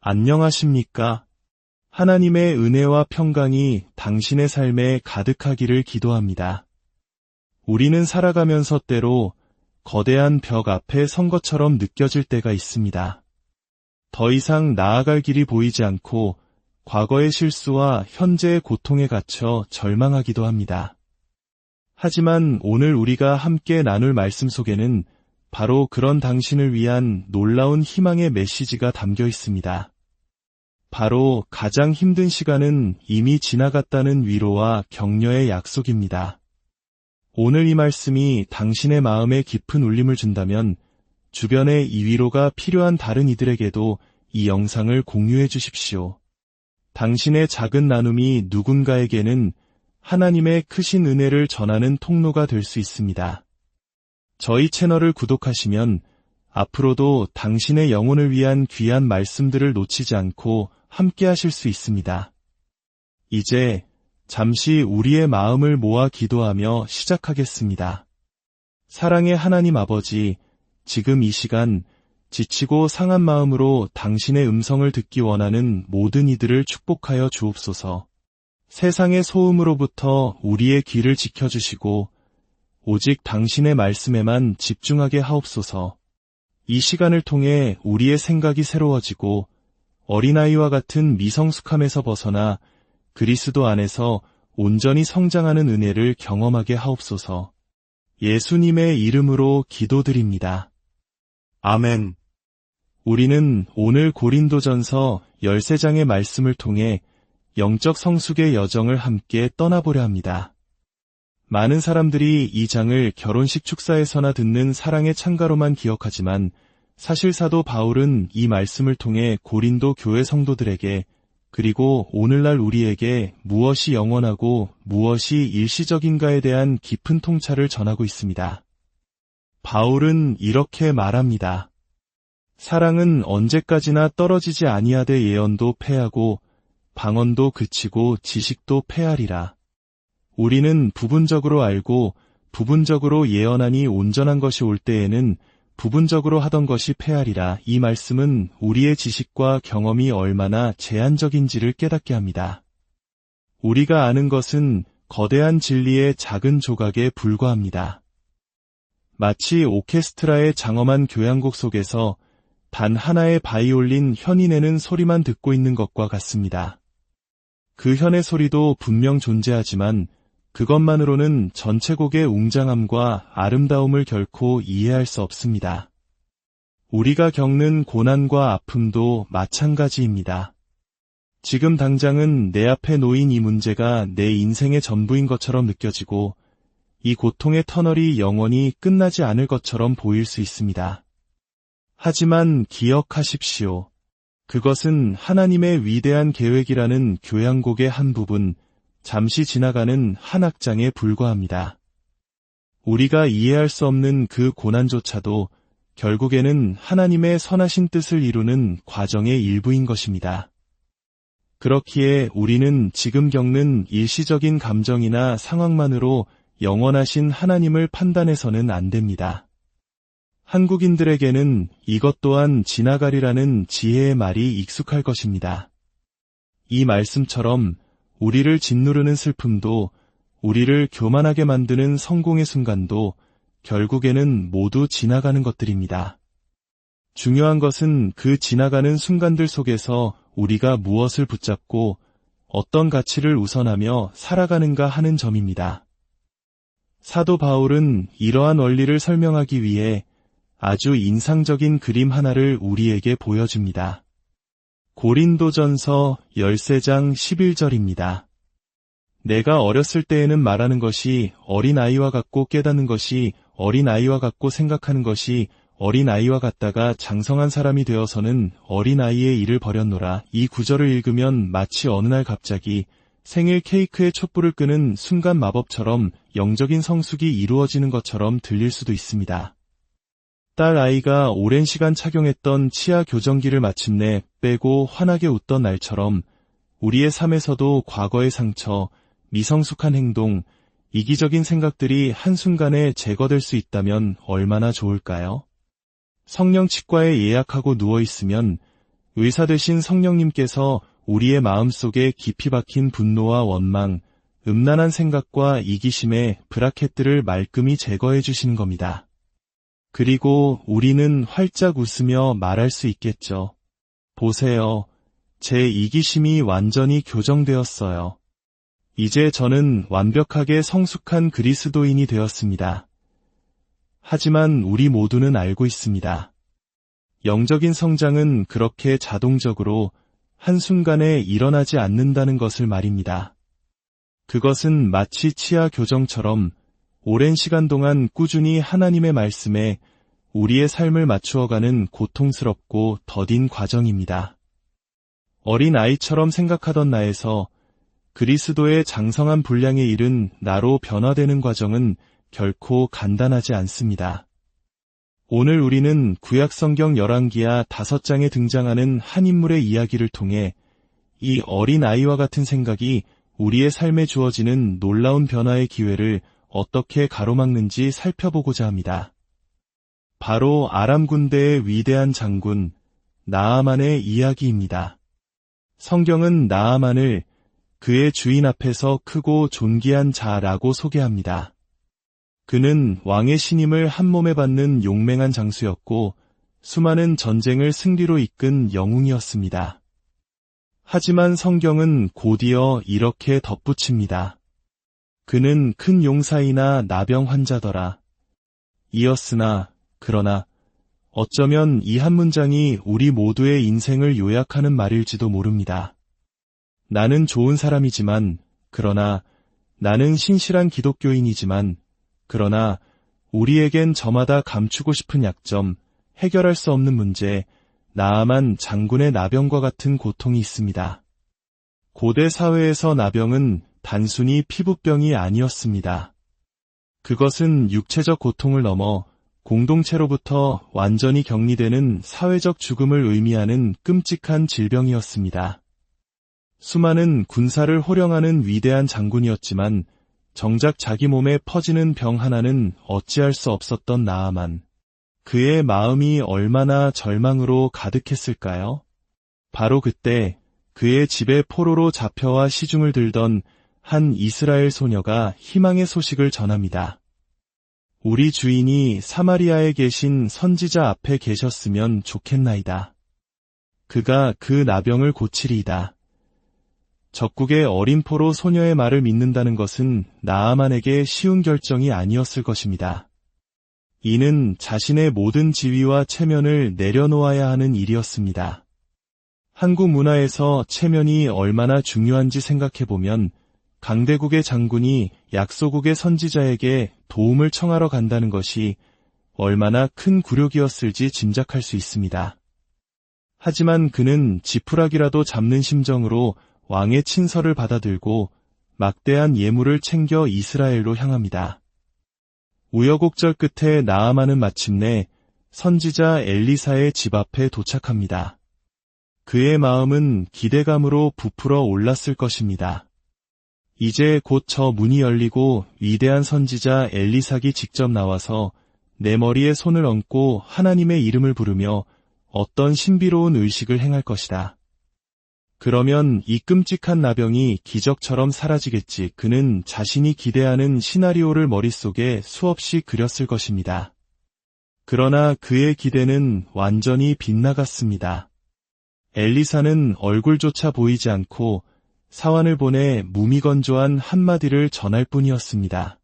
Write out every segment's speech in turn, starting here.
안녕하십니까? 하나님의 은혜와 평강이 당신의 삶에 가득하기를 기도합니다. 우리는 살아가면서 때로 거대한 벽 앞에 선 것처럼 느껴질 때가 있습니다. 더 이상 나아갈 길이 보이지 않고 과거의 실수와 현재의 고통에 갇혀 절망하기도 합니다. 하지만 오늘 우리가 함께 나눌 말씀 속에는 바로 그런 당신을 위한 놀라운 희망의 메시지가 담겨 있습니다. 바로 가장 힘든 시간은 이미 지나갔다는 위로와 격려의 약속입니다. 오늘 이 말씀이 당신의 마음에 깊은 울림을 준다면 주변에 이 위로가 필요한 다른 이들에게도 이 영상을 공유해 주십시오. 당신의 작은 나눔이 누군가에게는 하나님의 크신 은혜를 전하는 통로가 될 수 있습니다. 저희 채널을 구독하시면 앞으로도 당신의 영혼을 위한 귀한 말씀들을 놓치지 않고 함께 하실 수 있습니다. 이제 잠시 우리의 마음을 모아 기도하며 시작하겠습니다. 사랑의 하나님 아버지, 지금 이 시간 지치고 상한 마음으로 당신의 음성을 듣기 원하는 모든 이들을 축복하여 주옵소서. 세상의 소음으로부터 우리의 귀를 지켜주시고 오직 당신의 말씀에만 집중하게 하옵소서. 이 시간을 통해 우리의 생각이 새로워지고 어린아이와 같은 미성숙함에서 벗어나 그리스도 안에서 온전히 성장하는 은혜를 경험하게 하옵소서. 예수님의 이름으로 기도드립니다. 아멘. 우리는 오늘 고린도전서 13장의 말씀을 통해 영적 성숙의 여정을 함께 떠나보려 합니다. 많은 사람들이 이 장을 결혼식 축사에서나 듣는 사랑의 찬가로만 기억하지만 사실 사도 바울은 이 말씀을 통해 고린도 교회 성도들에게 그리고 오늘날 우리에게 무엇이 영원하고 무엇이 일시적인가에 대한 깊은 통찰을 전하고 있습니다. 바울은 이렇게 말합니다. 사랑은 언제까지나 떨어지지 아니하되 예언도 패하고 방언도 그치고 지식도 패하리라. 우리는 부분적으로 알고 부분적으로 예언하니 온전한 것이 올 때에는 부분적으로 하던 것이 패하리라. 이 말씀은 우리의 지식과 경험이 얼마나 제한적인지를 깨닫게 합니다. 우리가 아는 것은 거대한 진리의 작은 조각에 불과합니다. 마치 오케스트라의 장엄한 교향곡 속에서 단 하나의 바이올린 현이 내는 소리만 듣고 있는 것과 같습니다. 그 현의 소리도 분명 존재하지만 그것만으로는 전체 곡의 웅장함과 아름다움을 결코 이해할 수 없습니다. 우리가 겪는 고난과 아픔도 마찬가지입니다. 지금 당장은 내 앞에 놓인 이 문제가 내 인생의 전부인 것처럼 느껴지고 이 고통의 터널이 영원히 끝나지 않을 것처럼 보일 수 있습니다. 하지만 기억하십시오. 그것은 하나님의 위대한 계획이라는 교향곡의 한 부분, 잠시 지나가는 한 악장에 불과합니다. 우리가 이해할 수 없는 그 고난조차도 결국에는 하나님의 선하신 뜻을 이루는 과정의 일부인 것입니다. 그렇기에 우리는 지금 겪는 일시적인 감정이나 상황만으로 영원하신 하나님을 판단해서는 안 됩니다. 한국인들에게는 이것 또한 지나가리라는 지혜의 말이 익숙할 것입니다. 이 말씀처럼 우리를 짓누르는 슬픔도 우리를 교만하게 만드는 성공의 순간도 결국에는 모두 지나가는 것들입니다. 중요한 것은 그 지나가는 순간들 속에서 우리가 무엇을 붙잡고 어떤 가치를 우선하며 살아가는가 하는 점입니다. 사도 바울은 이러한 원리를 설명하기 위해 아주 인상적인 그림 하나를 우리에게 보여줍니다. 고린도전서 13장 11절입니다. 내가 어렸을 때에는 말하는 것이 어린아이와 같고 깨닫는 것이 어린아이와 같고 생각하는 것이 어린아이와 같다가 장성한 사람이 되어서는 어린아이의 일을 버렸노라. 이 구절을 읽으면 마치 어느 날 갑자기 생일 케이크에 촛불을 끄는 순간 마법처럼 영적인 성숙이 이루어지는 것처럼 들릴 수도 있습니다. 딸 아이가 오랜 시간 착용했던 치아 교정기를 마침내 빼고 환하게 웃던 날처럼 우리의 삶에서도 과거의 상처, 미성숙한 행동, 이기적인 생각들이 한순간에 제거될 수 있다면 얼마나 좋을까요? 성령 치과에 예약하고 누워있으면 의사 되신 성령님께서 우리의 마음속에 깊이 박힌 분노와 원망, 음란한 생각과 이기심의 브라켓들을 말끔히 제거해 주시는 겁니다. 그리고 우리는 활짝 웃으며 말할 수 있겠죠. 보세요. 제 이기심이 완전히 교정되었어요. 이제 저는 완벽하게 성숙한 그리스도인이 되었습니다. 하지만 우리 모두는 알고 있습니다. 영적인 성장은 그렇게 자동적으로 한순간에 일어나지 않는다는 것을 말입니다. 그것은 마치 치아 교정처럼 오랜 시간 동안 꾸준히 하나님의 말씀에 우리의 삶을 맞추어가는 고통스럽고 더딘 과정입니다. 어린 아이처럼 생각하던 나에서 그리스도의 장성한 분량에 이른 나로 변화되는 과정은 결코 간단하지 않습니다. 오늘 우리는 구약성경 열왕기하 5장에 등장하는 한 인물의 이야기를 통해 이 어린 아이와 같은 생각이 우리의 삶에 주어지는 놀라운 변화의 기회를 어떻게 가로막는지 살펴보고자 합니다. 바로 아람 군대의 위대한 장군 나아만의 이야기입니다. 성경은 나아만을 그의 주인 앞에서 크고 존귀한 자라고 소개합니다. 그는 왕의 신임을 한몸에 받는 용맹한 장수였고 수많은 전쟁을 승리로 이끈 영웅이었습니다. 하지만 성경은 곧이어 이렇게 덧붙입니다. 그는 큰 용사이나 나병 환자더라. 이었으나 그러나 어쩌면 이 한 문장이 우리 모두의 인생을 요약하는 말일지도 모릅니다. 나는 좋은 사람이지만, 그러나 나는 신실한 기독교인이지만, 그러나 우리에겐 저마다 감추고 싶은 약점, 해결할 수 없는 문제, 나아만 장군의 나병과 같은 고통이 있습니다. 고대 사회에서 나병은 단순히 피부병이 아니었습니다. 그것은 육체적 고통을 넘어 공동체로부터 완전히 격리되는 사회적 죽음을 의미하는 끔찍한 질병이었습니다. 수많은 군사를 호령하는 위대한 장군이었지만 정작 자기 몸에 퍼지는 병 하나는 어찌할 수 없었던 나아만. 그의 마음이 얼마나 절망으로 가득했을까요? 바로 그때 그의 집에 포로로 잡혀와 시중을 들던 한 이스라엘 소녀가 희망의 소식을 전합니다. 우리 주인이 사마리아에 계신 선지자 앞에 계셨으면 좋겠나이다. 그가 그 나병을 고치리이다. 적국의 어린 포로 소녀의 말을 믿는다는 것은 나아만에게 쉬운 결정이 아니었을 것입니다. 이는 자신의 모든 지위와 체면을 내려놓아야 하는 일이었습니다. 한국 문화에서 체면이 얼마나 중요한지 생각해보면 강대국의 장군이 약소국의 선지자에게 도움을 청하러 간다는 것이 얼마나 큰 굴욕이었을지 짐작할 수 있습니다. 하지만 그는 지푸라기라도 잡는 심정으로 왕의 친서를 받아들고 막대한 예물을 챙겨 이스라엘로 향합니다. 우여곡절 끝에 나아만은 마침내 선지자 엘리사의 집 앞에 도착합니다. 그의 마음은 기대감으로 부풀어 올랐을 것입니다. 이제 곧 저 문이 열리고 위대한 선지자 엘리사가 직접 나와서 내 머리에 손을 얹고 하나님의 이름을 부르며 어떤 신비로운 의식을 행할 것이다. 그러면 이 끔찍한 나병이 기적처럼 사라지겠지. 그는 자신이 기대하는 시나리오를 머릿속에 수없이 그렸을 것입니다. 그러나 그의 기대는 완전히 빗나갔습니다. 엘리사는 얼굴조차 보이지 않고 사환을 보내 무미건조한 한마디를 전할 뿐이었습니다.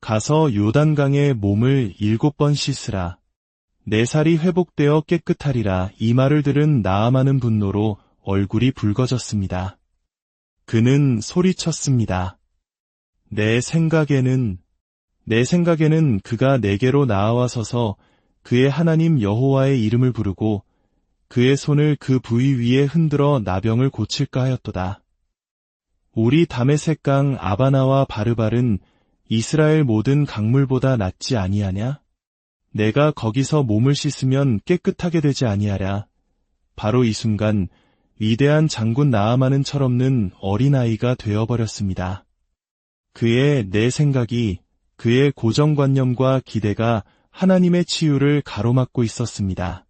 가서 요단강에 몸을 7번 씻으라. 내 살이 회복되어 깨끗하리라. 이 말을 들은 나아만은 분노로 얼굴이 붉어졌습니다. 그는 소리쳤습니다. 내 생각에는 그가 내게로 나아와 서서 그의 하나님 여호와의 이름을 부르고 그의 손을 그 부위 위에 흔들어 나병을 고칠까 하였도다. 우리 다메섹강 아바나와 바르발은 이스라엘 모든 강물보다 낫지 아니하냐? 내가 거기서 몸을 씻으면 깨끗하게 되지 아니하랴. 바로 이 순간 위대한 장군 나아만은 철없는 어린아이가 되어버렸습니다. 그의 내 생각이, 그의 고정관념과 기대가 하나님의 치유를 가로막고 있었습니다.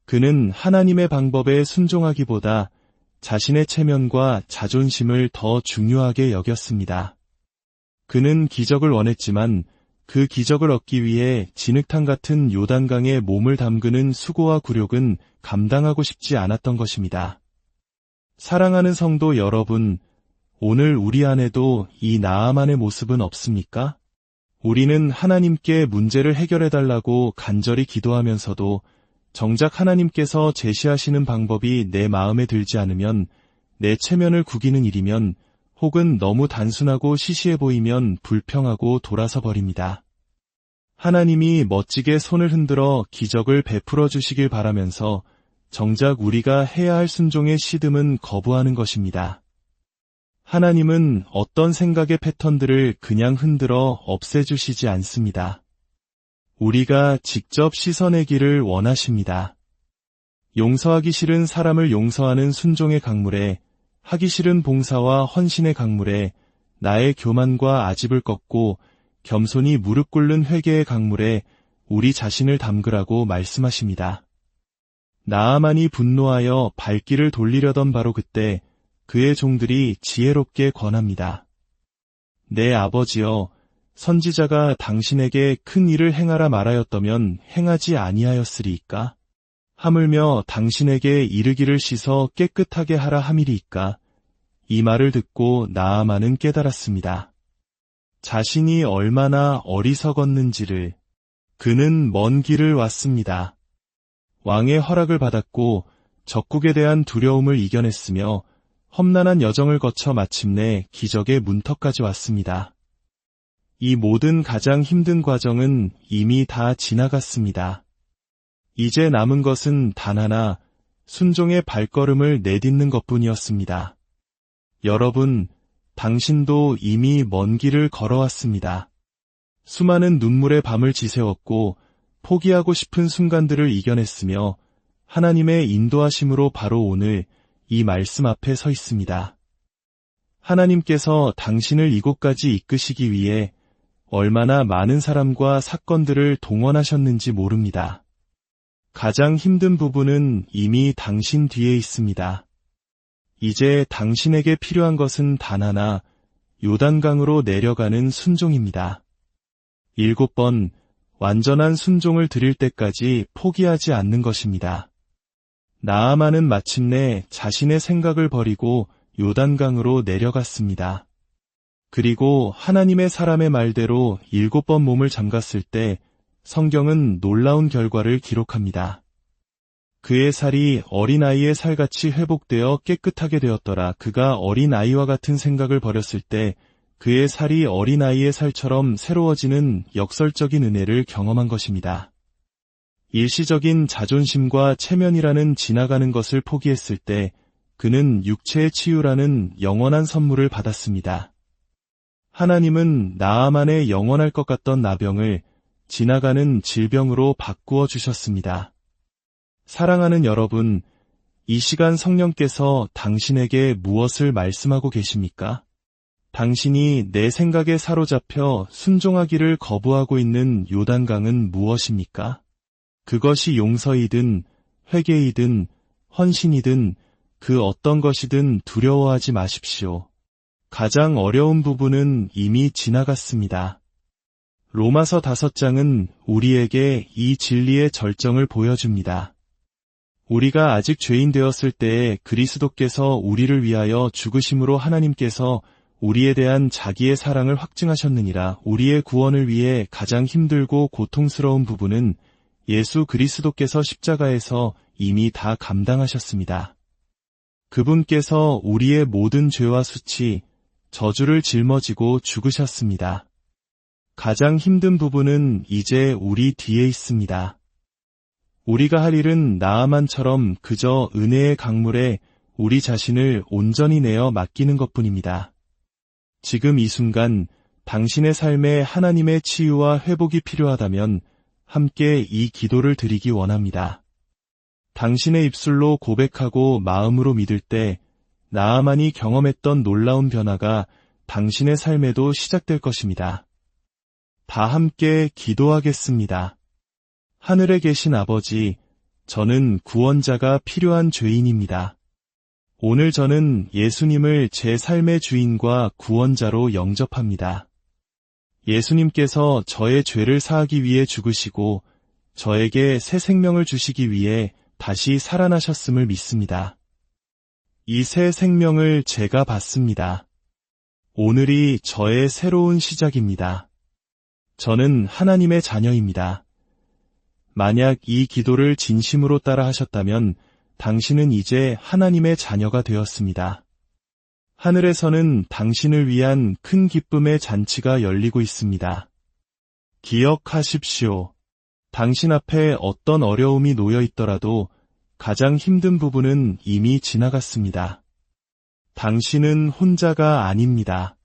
그는 하나님의 방법에 순종하기보다 자신의 체면과 자존심을 더 중요하게 여겼습니다. 그는 기적을 원했지만 그 기적을 얻기 위해 진흙탕 같은 요단강에 몸을 담그는 수고와 굴욕은 감당하고 싶지 않았던 것입니다. 사랑하는 성도 여러분, 오늘 우리 안에도 이 나아만의 모습은 없습니까? 우리는 하나님께 문제를 해결해달라고 간절히 기도하면서도 정작 하나님께서 제시하시는 방법이 내 마음에 들지 않으면, 내 체면을 구기는 일이면, 혹은 너무 단순하고 시시해 보이면 불평하고 돌아서 버립니다. 하나님이 멋지게 손을 흔들어 기적을 베풀어 주시길 바라면서 정작 우리가 해야 할 순종의 시듬은 거부하는 것입니다. 하나님은 어떤 생각의 패턴들을 그냥 흔들어 없애주시지 않습니다. 우리가 직접 씻어내기를 원하십니다. 용서하기 싫은 사람을 용서하는 순종의 강물에, 하기 싫은 봉사와 헌신의 강물에, 나의 교만과 아집을 꺾고 겸손히 무릎 꿇는 회개의 강물에 우리 자신을 담그라고 말씀하십니다. 나아만이 분노하여 발길을 돌리려던 바로 그때 그의 종들이 지혜롭게 권합니다. 내 아버지여, 선지자가 당신에게 큰 일을 행하라 말하였다면 행하지 아니하였으리이까? 하물며 당신에게 이르기를 씻어 깨끗하게 하라 함이리이까? 이 말을 듣고 나아만은 깨달았습니다. 자신이 얼마나 어리석었는지를. 그는 먼 길을 왔습니다. 왕의 허락을 받았고 적국에 대한 두려움을 이겨냈으며 험난한 여정을 거쳐 마침내 기적의 문턱까지 왔습니다. 이 모든 가장 힘든 과정은 이미 다 지나갔습니다. 이제 남은 것은 단 하나, 순종의 발걸음을 내딛는 것뿐이었습니다. 여러분, 당신도 이미 먼 길을 걸어왔습니다. 수많은 눈물의 밤을 지새웠고 포기하고 싶은 순간들을 이겨냈으며 하나님의 인도하심으로 바로 오늘 이 말씀 앞에 서 있습니다. 하나님께서 당신을 이곳까지 이끄시기 위해 얼마나 많은 사람과 사건들을 동원하셨는지 모릅니다. 가장 힘든 부분은 이미 당신 뒤에 있습니다. 이제 당신에게 필요한 것은 단 하나, 요단강으로 내려가는 순종입니다. 7번, 완전한 순종을 드릴 때까지 포기하지 않는 것입니다. 나아만은 마침내 자신의 생각을 버리고 요단강으로 내려갔습니다. 그리고 하나님의 사람의 말대로 7번 몸을 잠갔을 때 성경은 놀라운 결과를 기록합니다. 그의 살이 어린아이의 살같이 회복되어 깨끗하게 되었더라. 그가 어린아이와 같은 생각을 버렸을 때 그의 살이 어린아이의 살처럼 새로워지는 역설적인 은혜를 경험한 것입니다. 일시적인 자존심과 체면이라는 지나가는 것을 포기했을 때 그는 육체의 치유라는 영원한 선물을 받았습니다. 하나님은 나아만의 영원할 것 같던 나병을 지나가는 질병으로 바꾸어 주셨습니다. 사랑하는 여러분, 이 시간 성령께서 당신에게 무엇을 말씀하고 계십니까? 당신이 내 생각에 사로잡혀 순종하기를 거부하고 있는 요단강은 무엇입니까? 그것이 용서이든 회개이든 헌신이든 그 어떤 것이든 두려워하지 마십시오. 가장 어려운 부분은 이미 지나갔습니다. 로마서 5장은 우리에게 이 진리의 절정을 보여줍니다. 우리가 아직 죄인 되었을 때에 그리스도께서 우리를 위하여 죽으심으로 하나님께서 우리에 대한 자기의 사랑을 확증하셨느니라. 우리의 구원을 위해 가장 힘들고 고통스러운 부분은 예수 그리스도께서 십자가에서 이미 다 감당하셨습니다. 그분께서 우리의 모든 죄와 수치, 저주를 짊어지고 죽으셨습니다. 가장 힘든 부분은 이제 우리 뒤에 있습니다. 우리가 할 일은 나아만처럼 그저 은혜의 강물에 우리 자신을 온전히 내어 맡기는 것뿐입니다. 지금 이 순간 당신의 삶에 하나님의 치유와 회복이 필요하다면 함께 이 기도를 드리기 원합니다. 당신의 입술로 고백하고 마음으로 믿을 때 나아만이 경험했던 놀라운 변화가 당신의 삶에도 시작될 것입니다. 다 함께 기도하겠습니다. 하늘에 계신 아버지, 저는 구원자가 필요한 죄인입니다. 오늘 저는 예수님을 제 삶의 주인과 구원자로 영접합니다. 예수님께서 저의 죄를 사하기 위해 죽으시고 저에게 새 생명을 주시기 위해 다시 살아나셨음을 믿습니다. 이 새 생명을 제가 받습니다. 오늘이 저의 새로운 시작입니다. 저는 하나님의 자녀입니다. 만약 이 기도를 진심으로 따라 하셨다면 당신은 이제 하나님의 자녀가 되었습니다. 하늘에서는 당신을 위한 큰 기쁨의 잔치가 열리고 있습니다. 기억하십시오. 당신 앞에 어떤 어려움이 놓여 있더라도 가장 힘든 부분은 이미 지나갔습니다. 당신은 혼자가 아닙니다.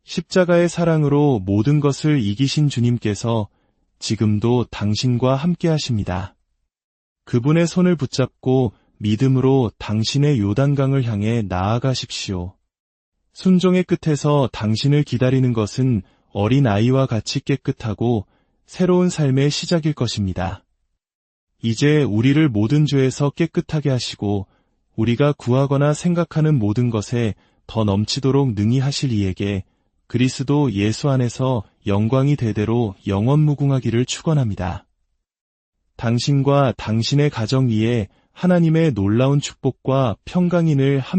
십자가의 사랑으로 모든 것을 이기신 주님께서 지금도 당신과 함께 하십니다. 그분의 손을 붙잡고 믿음으로 당신의 요단강을 향해 나아가십시오. 순종의 끝에서 당신을 기다리는 것은 어린 아이와 같이 깨끗하고 새로운 삶의 시작일 것입니다. 이제 우리를 모든 죄에서 깨끗하게 하시고 우리가 구하거나 생각하는 모든 것에 더 넘치도록 능히 하실 이에게 그리스도 예수 안에서 영광이 대대로 영원무궁하기를 축원합니다. 당신과 당신의 가정 위에 하나님의 놀라운 축복과 평강인을 함께